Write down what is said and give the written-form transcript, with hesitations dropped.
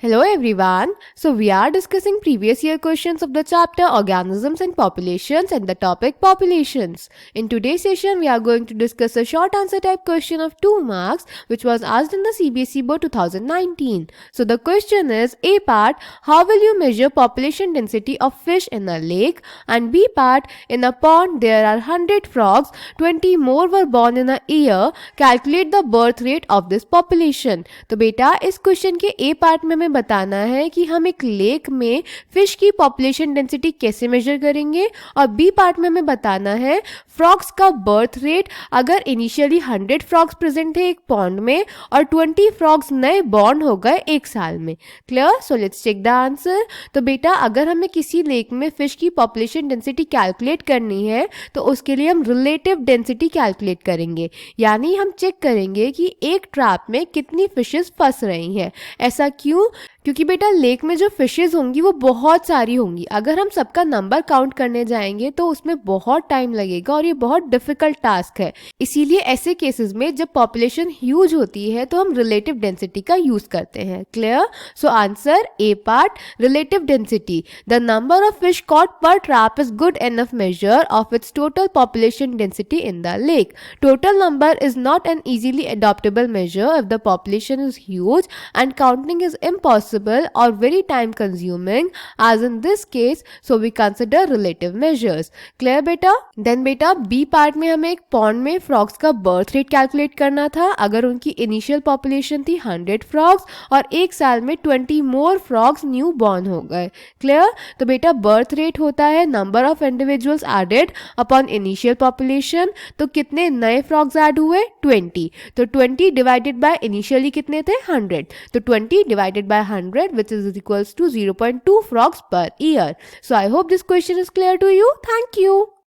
Hello everyone. So we are discussing previous year questions of the chapter Organisms and Populations and the topic Populations. In today's session we are going to discuss a short answer type question of 2 marks which was asked in the CBSE board 2019. So the question is, A part, how will you measure population density of fish in a lake, and B part, in a pond there are 100 frogs, 20 more were born in a year, calculate the birth rate of this population. तो बेटा इस question के ए part में हमें बताना है कि हम एक लेक में फिश की पॉपुलेशन डेंसिटी कैसे मेजर करेंगे, और बी पार्ट में हमें बताना है फ्रॉग्स का बर्थ रेट। अगर इनिशियली 100 फ्रॉग्स प्रेजेंट थे एक पॉन्ड में और 20 फ्रॉग्स नए बॉर्न हो गए एक साल में। Clear? So let's check the answer. तो बेटा अगर हमें किसी लेक में फिश की पॉपुलेशन डेंसिटी कैलकुलेट करनी है तो उसके लिए हम रिलेटिव डेंसिटी कैलकुलेट करेंगे, यानी हम चेक करेंगे कि एक ट्रैप में कितनी फिशेस फंस रही हैं। ऐसा क्यों? क्योंकि बेटा लेक में जो फिशेस होंगी वो बहुत सारी होंगी। अगर हम सबका नंबर काउंट करने जाएंगे तो उसमें बहुत टाइम लगेगा और ये बहुत डिफिकल्ट टास्क है। इसीलिए ऐसे केसेस में जब पॉपुलेशन ह्यूज होती है तो हम रिलेटिव डेंसिटी का यूज करते हैं। Clear? So answer A part, relative density. The number of fish caught per trap is good enough measure of its total population density in the lake. Total number is not an easily adoptable measure if the population is huge and counting is impossible or very time consuming as in this case, so we consider relative measures. Clear बेटा? Then बेटा B part में हमें एक pond में frogs का birth rate calculate करना था। अगर उनकी initial population थी 100 frogs और एक साल में 20 more frogs new born हो गए। Clear? तो बेटा birth rate होता है number of individuals added upon initial population। तो कितने नए फ्रॉग्स ऐड हुए? 20। तो 20 डिवाइडेड बाय इनिशियली कितने थे? 100। तो 20 divided by 100 which is equals to 0.2 frogs पर year. So I hope this question is clear to you. Thank you.